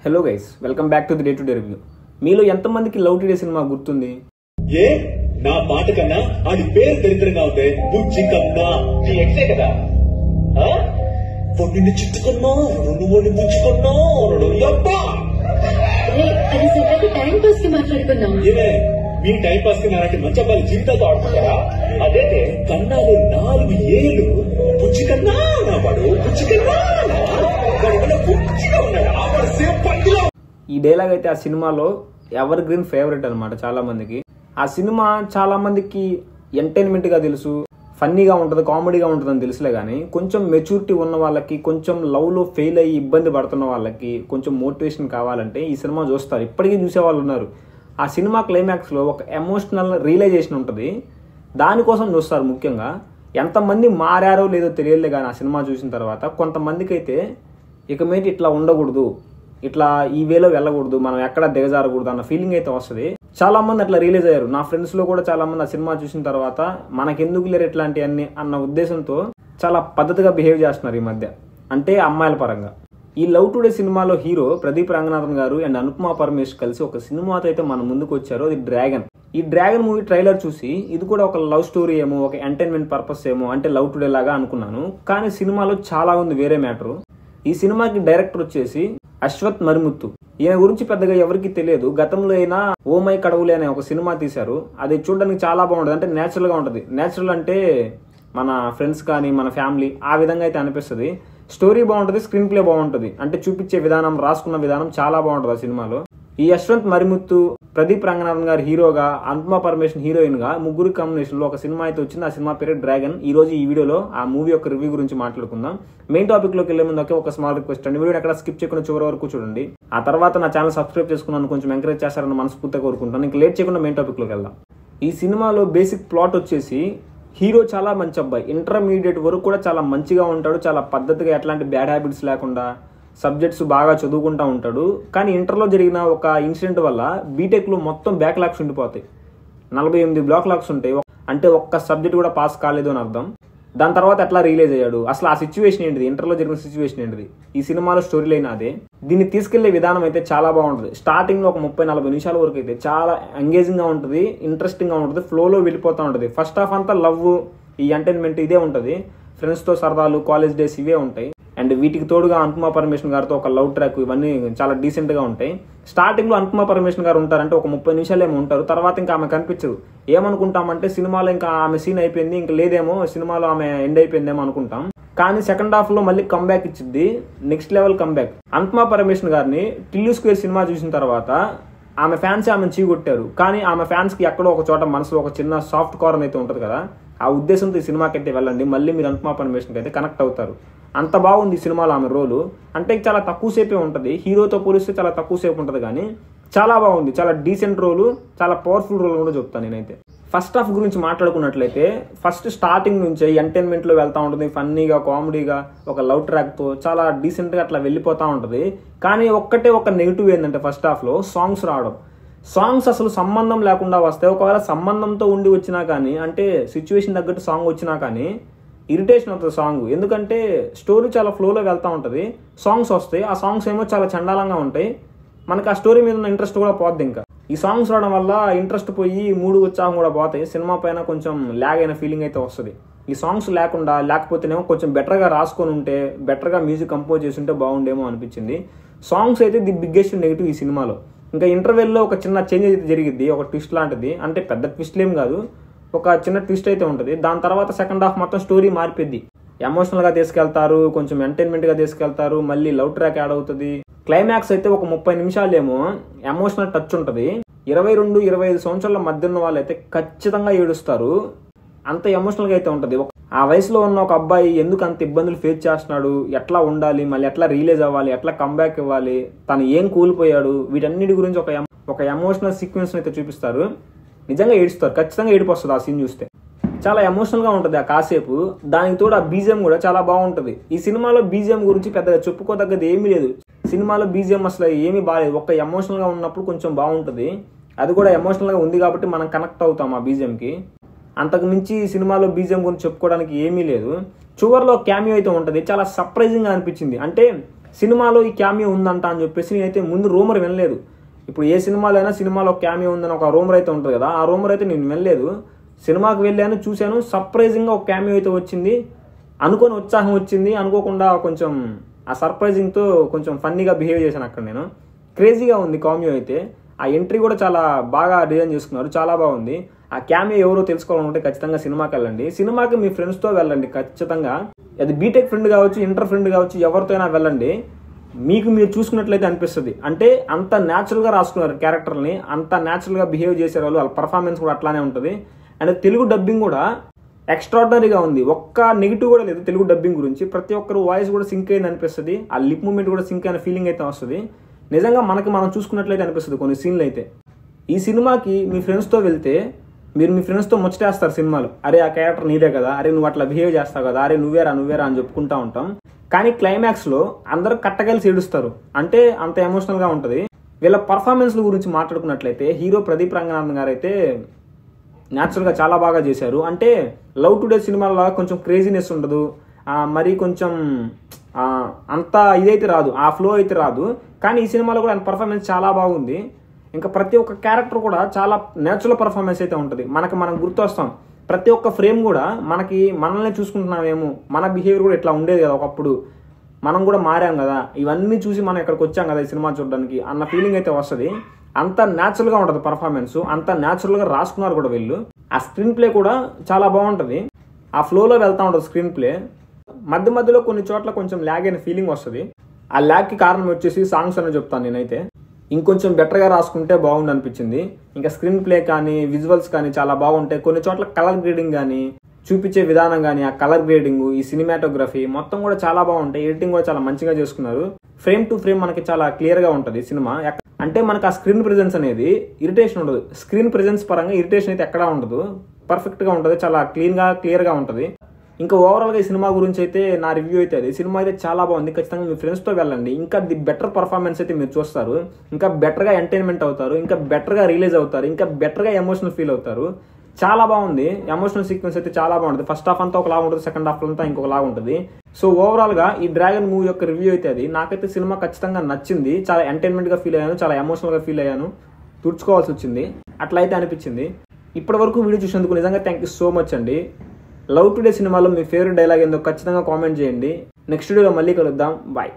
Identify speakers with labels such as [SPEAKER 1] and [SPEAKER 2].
[SPEAKER 1] Hello guys, welcome back to the day to day review. మీలో ఎంతమందికి love today cinema గుర్తుంది?
[SPEAKER 2] ఏ నా పాట కన్నా అది పేరు దరిద్రంగా ఉంటే బుజ్జి కన్నా నీ ఎక్సే కదా. నిన్ను చుట్టుకున్నా నువ్వు బుజ్జుకున్నా
[SPEAKER 3] టైం పాస్ కి మాట్లాడుకున్నాం.
[SPEAKER 2] ఏమే మీ టైం పాస్ కి నాటి మంచి అబ్బాయి జీవితాలతో ఆడుకుంటారా? అదైతే కన్నాలు 4 ఏళ్ళు బుజ్జి కన్నా నా వాడు బుజ్జి కన్నా బుజ్జిగా ఉన్నాడు. ఆ వాడు సేమ్ పండులో.
[SPEAKER 1] ఈ డైలాగ్ అయితే ఆ సినిమాలో ఎవర్ గ్రీన్ ఫేవరెట్ అనమాట చాలా మందికి. ఆ సినిమా చాలా మందికి ఎంటర్టైన్మెంట్ గా తెలుసు, ఫన్నీగా ఉంటుంది, కామెడీగా ఉంటుంది అని తెలుసులే కానీ కొంచెం మెచ్యూరిటీ ఉన్న వాళ్ళకి, కొంచెం లవ్ లో ఫెయిల్ అయ్యి ఇబ్బంది పడుతున్న వాళ్ళకి కొంచెం మోటివేషన్ కావాలంటే ఈ సినిమా చూస్తారు. ఇప్పటికీ చూసే వాళ్ళు ఉన్నారు. ఆ సినిమా క్లైమాక్స్ లో ఒక ఎమోషనల్ రియలైజేషన్ ఉంటుంది, దానికోసం చూస్తారు. ముఖ్యంగా ఎంతమంది మారారో లేదో తెలియలే కానీ ఆ సినిమా చూసిన తర్వాత కొంతమందికి అయితే ఇక మీద ఇట్లా ఉండకూడదు, ఇట్లా ఈ వేలో వెళ్ళకూడదు, మనం ఎక్కడ దిగజారకూడదు అన్న ఫీలింగ్ అయితే వస్తుంది. చాలా మంది అట్లా రియలైజ్ అయ్యారు. నా ఫ్రెండ్స్ లో కూడా చాలా మంది ఆ సినిమా చూసిన తర్వాత మనకెందుకు లేరు ఇట్లాంటి అన్ని అన్న ఉద్దేశంతో చాలా పద్ధతిగా బిహేవ్ చేస్తున్నారు ఈ మధ్య, అంటే అమ్మాయిల పరంగా. ఈ లవ్ టుడే సినిమాలో హీరో ప్రదీప్ రంగనాథన్ గారు అండ్ అనుపమ పరమేష్ కలిసి ఒక సినిమాతో అయితే మన ముందుకు వచ్చారు. అది డ్రాగన్. ఈ డ్రాగన్ మూవీ ట్రైలర్ చూసి ఇది కూడా ఒక లవ్ స్టోరీ ఏమో, ఒక ఎంటర్టైన్మెంట్ పర్పస్ ఏమో, అంటే లవ్ టుడే లాగా అనుకున్నాను. కానీ సినిమాలో చాలా ఉంది వేరే మ్యాటర్. ఈ సినిమాకి డైరెక్టర్ వచ్చేసి అశ్వత్ మరిముత్తు. ఈయన గురించి పెద్దగా ఎవరికి తెలియదు. గతంలో అయినా ఓ మై కడవులే అనే ఒక సినిమా తీశారు. అది చూడడానికి చాలా బాగుంటుంది, అంటే నేచురల్ గా ఉంటుంది. నేచురల్ అంటే మన ఫ్రెండ్స్ కానీ మన ఫ్యామిలీ ఆ విధంగా అయితే అనిపిస్తుంది. స్టోరీ బాగుంటుంది, స్క్రీన్ ప్లే బాగుంటుంది, అంటే చూపించే విధానం, రాసుకున్న విధానం చాలా బాగుంటుంది ఆ సినిమాలో. ఈ యశ్వంత్ మరిముత్తు, ప్రదీప్ రంగనాథన్ గారు హీరోగా, అనుపమ పరమేశ్వర్ హీరోయిన్ గా ముగ్గురు కాంబినేషన్ లో ఒక సినిమా అయితే వచ్చింది. ఆ సినిమా పేరు డ్రాగన్. ఈ రోజు ఈ వీడియోలో ఆ మూవీ యొక్క రివ్యూ గురించి మాట్లాడుకుందాం. మెయిన్ టాపిక్ లోకి వెళ్లే ముందు ఒక స్మాల్ రిక్వెస్ట్ అండి, వీడియో ఎక్కడ స్కిప్ చేయకుండా చివరి వరకు చూడండి. ఆ తర్వాత నా ఛానల్ సబ్స్క్రైబ్ చేసుకున్నాను, కొంచెం ఎంకరేజ్ చేస్తారని మనస్ఫూర్తిగా కోరుకుంటాను. ఇంకా లేట్ చేయకుండా మెయిన్ టాపిక్ లోకి వెళ్దాం. ఈ సినిమాలో బేసిక్ ప్లాట్ వచ్చేసి హీరో చాలా మంచి అబ్బాయి, ఇంటర్మీడియట్ వరకు కూడా చాలా మంచిగా ఉంటాడు, చాలా పద్ధతిగా, ఎట్లాంటి బ్యాడ్ హ్యాబిట్స్ లేకుండా సబ్జెక్ట్స్ బాగా చదువుకుంటా ఉంటాడు. కానీ ఇంటర్లో జరిగిన ఒక ఇన్సిడెంట్ వల్ల బీటెక్ లో మొత్తం బ్యాక్ లాక్స్ ఉండిపోతాయి. 48 బ్లాక్ లాక్స్ ఉంటాయి, అంటే ఒక్క సబ్జెక్ట్ కూడా పాస్ కాలేదు అని అర్థం. దాని తర్వాత ఎట్లా రియలైజ్ అయ్యాడు, అసలు ఆ సిచ్యువేషన్ ఏంటిది, ఇంటర్లో జరిగిన సిచ్యువేషన్ ఏంటిది, ఈ సినిమాలో స్టోరీ లైన్ అదే. దీన్ని తీసుకెళ్లే విధానం అయితే చాలా బాగుంటుంది. స్టార్టింగ్ లో ఒక 30-40 నిమిషాల వరకు అయితే చాలా ఎంగేజింగ్ గా ఉంటుంది, ఇంట్రెస్టింగ్ గా ఉంటుంది, ఫ్లోలో వెళ్ళిపోతూ ఉంటుంది. ఫస్ట్ హాఫ్ అంతా లవ్, ఈ ఎంటర్టైన్మెంట్ ఇదే ఉంటుంది, ఫ్రెండ్స్ తో సరదాలు, కాలేజ్ డేస్ ఇవే ఉంటాయి. అండ్ వీటికి తోడుగా అనుపమ పరమేశ్వర్ గారితో ఒక లవ్ ట్రాక్, ఇవన్నీ చాలా డీసెంట్ గా ఉంటాయి. స్టార్టింగ్ లో అనుపమ పరమేశ్వర్ గారు ఉంటారంటే ఒక 30 నిమిషాలు ఏమో ఉంటారు, తర్వాత ఇంకా ఆమె కనిపించదు. ఏమనుకుంటామంటే సినిమాలో ఇంకా ఆమె సీన్ అయిపోయింది, ఇంకా లేదేమో, సినిమాలో ఆమె ఎండ్ అయిపోయిందేమో అనుకుంటాం. కానీ సెకండ్ హాఫ్ లో మళ్ళీ కంబ్యాక్ ఇచ్చింది, next level comeback. Anupama Parameshwar గారిని టిల్లు స్క్వేర్ సినిమా చూసిన తర్వాత ఆమె ఫ్యాన్స్ ఆమెను చీగొట్టారు, కానీ ఆమె ఫ్యాన్స్ కి ఎక్కడో ఒక చోట మనసులో ఒక చిన్న సాఫ్ట్ కార్నర్ అయితే ఉంటుంది కదా, ఆ ఉద్దేశంతో ఈ సినిమాకి అయితే వెళ్ళండి, మళ్ళీ మీరు అనుపమ పరమేశ్వర్ అయితే కనెక్ట్ అవుతారు. అంత బాగుంది ఈ సినిమాలో ఆమె రోలు. అంటే చాలా తక్కువ సేపే ఉంటుంది, హీరోతో పోలిస్తే చాలా తక్కువ సేపు ఉంటుంది, కానీ చాలా బాగుంది, చాలా డీసెంట్ రోలు, చాలా పవర్ఫుల్ రోల్ కూడా చెప్తాను నేనైతే. ఫస్ట్ హాఫ్ గురించి మాట్లాడుకున్నట్లయితే ఫస్ట్ స్టార్టింగ్ నుంచే ఎంటర్టైన్మెంట్ లో వెళ్తా ఉంటుంది, ఫన్నీగా, కామెడీగా, ఒక లవ్ ట్రాక్ తో చాలా డీసెంట్ గా అట్లా వెళ్ళిపోతా ఉంటుంది. కానీ ఒక్కటే ఒక నెగిటివ్ ఏంటంటే ఫస్ట్ హాఫ్ లో సాంగ్స్ రావడం. సాంగ్స్ అసలు సంబంధం లేకుండా వస్తాయి. ఒకవేళ సంబంధంతో ఉండి వచ్చినా కానీ, అంటే సిచ్యువేషన్ తగ్గట్టు సాంగ్ వచ్చినా కానీ ఇరిటేషన్ అవుతుంది సాంగ్. ఎందుకంటే స్టోరీ చాలా ఫ్లోలో వెళ్తూ ఉంటుంది, సాంగ్స్ వస్తాయి, ఆ సాంగ్స్ ఏమో చాలా చండాలంగా ఉంటాయి, మనకి ఆ స్టోరీ మీద ఉన్న ఇంట్రెస్ట్ కూడా పోద్ది. ఇంకా ఈ సాంగ్స్ రావడం వల్ల ఇంట్రెస్ట్ పోయి మూడు ఉత్సాహం కూడా పోతాయి, సినిమా పైన కొంచెం ల్యాగ్ అయిన ఫీలింగ్ అయితే వస్తుంది. ఈ సాంగ్స్ లేకపోతేనేమో కొంచెం బెటర్గా రాసుకొని ఉంటే, బెటర్గా మ్యూజిక్ కంపోజ్ చేసి ఉంటే బాగుండేమో అనిపించింది. సాంగ్స్ అయితే ది బిగ్గెస్ట్ నెగిటివ్ ఈ సినిమాలో. ఇంకా ఇంటర్వెల్లో ఒక చిన్న చేంజ్ అయితే జరిగిద్ది, ఒక ట్విస్ట్ లాంటిది, అంటే పెద్ద ట్విస్ట్ ఏం కాదు, ఒక చిన్న ట్విస్ట్ అయితే ఉంటుంది. దాని తర్వాత సెకండ్ హాఫ్ మొత్తం స్టోరీ మారిపోద్ది, ఎమోషనల్ గా తీసుకెళ్తారు, కొంచెం ఎంటర్టైన్మెంట్ గా తీసుకెళ్తారు, మళ్ళీ లవ్ ట్రాక్ యాడ్ అవుతుంది. క్లైమాక్స్ అయితే ఒక 30 నిమిషాలేమో ఎమోషనల్ టచ్ ఉంటుంది. 22-25 సంవత్సరాల మధ్య ఉన్న వాళ్ళు అయితే ఖచ్చితంగా ఏడుస్తారు, అంత ఎమోషనల్ గా అయితే ఉంటుంది. ఆ వయసులో ఉన్న ఒక అబ్బాయి ఎందుకు అంత ఇబ్బందులు ఫేస్ చేస్తున్నాడు, ఎట్లా ఉండాలి, మళ్ళీ ఎట్లా రియలైజ్ అవ్వాలి, ఎట్లా కంబ్యాక్ ఇవ్వాలి, తను ఏం కోల్పోయాడు, వీటన్నిటి గురించి ఒక ఎమోషనల్ సీక్వెన్స్ అయితే చూపిస్తారు. నిజంగా ఏడుస్తారు, ఖచ్చితంగా ఏడుపు వస్తుంది ఆ సీన్ చూస్తే. చాలా ఎమోషనల్ గా ఉంటుంది ఆ కాసేపు. దానికి తోడు ఆ బీజిఎం కూడా చాలా బాగుంటుంది. ఈ సినిమాలో బీజిఎం గురించి పెద్దగా చెప్పుకోదగ్గది ఏమీ లేదు. సినిమాలో బీజిఎం అసలు ఏమీ బాగాలేదు, ఒక్క ఎమోషనల్ గా ఉన్నప్పుడు కొంచెం బాగుంటుంది, అది కూడా ఎమోషనల్ గా ఉంది కాబట్టి మనం కనెక్ట్ అవుతాం ఆ బీజిఎం కి. అంతకు మించి సినిమాలో బీజిఎం గురించి చెప్పుకోవడానికి ఏమీ లేదు. చివర్లో క్యామియో అయితే ఉంటుంది, చాలా సర్ప్రైజింగ్ గా అనిపించింది. అంటే సినిమాలో ఈ క్యామియో ఉందంట అని చెప్పేసి నేనైతే ముందు రూమర్ వినలేదు. ఇప్పుడు ఏ సినిమాలో అయినా సినిమాలో క్యామియో ఉందని ఒక రూమర్ అయితే ఉంటుంది కదా, ఆ రూమర్ అయితే నేను వినలేదు. సినిమాకి వెళ్ళాను, చూశాను, సర్ప్రైజింగ్గా ఒక క్యామియో అయితే వచ్చింది. అనుకోని ఉత్సాహం వచ్చింది, అనుకోకుండా కొంచెం ఆ సర్ప్రైజింగ్తో కొంచెం ఫన్నీగా బిహేవ్ చేశాను అక్కడ నేను. క్రేజీగా ఉంది క్యామియో అయితే. ఆ ఎంట్రీ కూడా చాలా బాగా డిజైన్ చేసుకున్నారు, చాలా బాగుంది. ఆ క్యామియో ఎవరో తెలుసుకోవాలంటే ఖచ్చితంగా సినిమాకి వెళ్ళండి. సినిమాకి మీ ఫ్రెండ్స్తో వెళ్ళండి ఖచ్చితంగా. అది బీటెక్ ఫ్రెండ్ కావచ్చు, ఇంటర్ ఫ్రెండ్ కావచ్చు, ఎవరితో అయినా వెళ్ళండి. మీకు మీరు చూసుకున్నట్లయితే అనిపిస్తుంది. అంటే అంత న్యాచురల్గా రాసుకున్నారు క్యారెక్టర్ని, అంత న్యాచురల్గా బిహేవ్ చేసే వాళ్ళ పర్ఫార్మెన్స్ కూడా అట్లానే ఉంటుంది. అండ్ తెలుగు డబ్బింగ్ కూడా ఎక్స్ట్రాడినరీగా ఉంది. ఒక్క నెగిటివ్ కూడా లేదు తెలుగు డబ్బింగ్ గురించి. ప్రతి ఒక్కరు వాయిస్ కూడా సింక్ అయింది అనిపిస్తుంది. ఆ లిప్ మూమెంట్ కూడా సింక్ అయిన ఫీలింగ్ అయితే వస్తుంది. నిజంగా మనం చూసుకున్నట్లయితే అనిపిస్తుంది కొన్ని సీన్లు అయితే. ఈ సినిమాకి మీ ఫ్రెండ్స్తో వెళ్తే మీరు మీ ఫ్రెండ్స్తో ముచ్చటేస్తారు సినిమాలు. అరే ఆ క్యారెక్టర్ నీదే కదా, అరే నువ్వు అట్లా బిహేవ్ చేస్తావు కదా, అరే నువ్వేరా అని చెప్పుకుంటా ఉంటాం. కానీ క్లైమాక్స్లో అందరూ కట్టగలిసి ఏడుస్తారు. అంటే అంత ఎమోషనల్గా ఉంటుంది. వీళ్ళ పర్ఫార్మెన్స్ల గురించి మాట్లాడుకున్నట్లయితే హీరో ప్రదీప్ రంగనాథన్ గారు అయితే న్యాచురల్గా చాలా బాగా చేశారు. అంటే లవ్ టుడే సినిమాలో కొంచెం క్రేజీనెస్ ఉండదు, మరి కొంచెం అంత ఇదైతే రాదు, ఆ ఫ్లో అయితే రాదు. కానీ ఈ సినిమాలో కూడా ఆయన పర్ఫార్మెన్స్ చాలా బాగుంది. ఇంకా ప్రతి ఒక్క క్యారెక్టర్ కూడా చాలా నేచురల్ పర్ఫార్మెన్స్ అయితే ఉంటుంది. మనం గుర్తొస్తాం. ప్రతి ఒక్క ఫ్రేమ్ కూడా మనల్ని చూసుకుంటున్నామేమో, మన బిహేవియర్ కూడా ఇట్లా ఉండేది కదా ఒకప్పుడు, మనం కూడా మారాం కదా, ఇవన్నీ చూసి మనం ఇక్కడికి వచ్చాం కదా ఈ సినిమా చూడడానికి అన్న ఫీలింగ్ అయితే వస్తుంది. అంత న్యాచురల్గా ఉంటుంది పర్ఫార్మెన్స్, అంత న్యాచురల్గా రాసుకున్నారు కూడా వీళ్ళు. ఆ స్క్రీన్ ప్లే కూడా చాలా బాగుంటుంది. ఆ ఫ్లోలో వెళ్తూ ఉంటుంది స్క్రీన్ ప్లే. మధ్యలో కొన్ని చోట్ల కొంచెం ల్యాగ్ అయిన ఫీలింగ్ వస్తుంది. ఆ ల్యాగ్కి కారణం వచ్చేసి సాంగ్స్ అని చెప్తాను నేనైతే. ఇంకొంచెం బెటర్గా రాసుకుంటే బాగుంది అనిపించింది. ఇంకా స్క్రీన్ ప్లే కానీ విజువల్స్ కానీ చాలా బాగుంటాయి. కొన్ని చోట్ల కలర్ గ్రేడింగ్ కానీ చూపించే విధానం కానీ, ఆ కలర్ గ్రేడింగ్, ఈ సినిమాటోగ్రఫీ మొత్తం కూడా చాలా బాగుంటాయి. ఎడిటింగ్ కూడా చాలా మంచిగా చేసుకున్నారు. ఫ్రేమ్ టు ఫ్రేమ్ మనకి చాలా క్లియర్గా ఉంటుంది సినిమా. అంటే మనకు ఆ స్క్రీన్ ప్రెజెన్స్ అనేది ఇరిటేషన్ ఉండదు. స్క్రీన్ ప్రెజెన్స్ పరంగా ఇరిటేషన్ అయితే ఎక్కడా ఉండదు. పర్ఫెక్ట్గా ఉంటుంది, చాలా క్లియర్గా ఉంటుంది. ఇంకా ఓవరాల్గా ఈ సినిమా గురించి అయితే నా రివ్యూ అయితే అది. సినిమా అయితే చాలా బాగుంది. ఖచ్చితంగా మీ ఫ్రెండ్స్తో వెళ్ళండి. ఇంకా ది బెటర్ పర్ఫార్మెన్స్ అయితే మీరు చూస్తారు. ఇంకా బెటర్గా ఎంటర్టైన్మెంట్ అవుతారు, ఇంకా బెటర్గా రిలీజ్ అవుతారు, ఇంకా బెటర్గా ఎమోషనల్ ఫీల్ అవుతారు. చాలా బాగుంది. ఎమోషనల్ సీక్వెన్స్ అయితే చాలా బాగుంటుంది. ఫస్ట్ హాఫ్ అంతా ఒకలా ఉంటుంది, సెకండ్ హాఫ్ అంతా ఇంకొకలా ఉంటుంది. సో ఓవరాల్గా ఈ డ్రాగన్ మూవీ యొక్క రివ్యూ అయితే అది. నాకైతే సినిమా ఖచ్చితంగా నచ్చింది. చాలా ఎంటర్టైన్మెంట్గా ఫీల్ అయ్యాను, చాలా ఎమోషనల్గా ఫీల్ అయ్యాను. తుడుచుకోవాల్సి వచ్చింది, అట్లా అయితే అనిపించింది. ఇప్పటి వరకు వీడియో చూసినందుకు నిజంగా థ్యాంక్ యూ సో మచ్ అండి. లవ్ టుడే సినిమాలో మీ ఫేవరెట్ డైలాగ్ ఏందో ఖచ్చితంగా కామెంట్ చేయండి. నెక్స్ట్ వీడియోలో మళ్ళీ కలుద్దాం. బాయ్.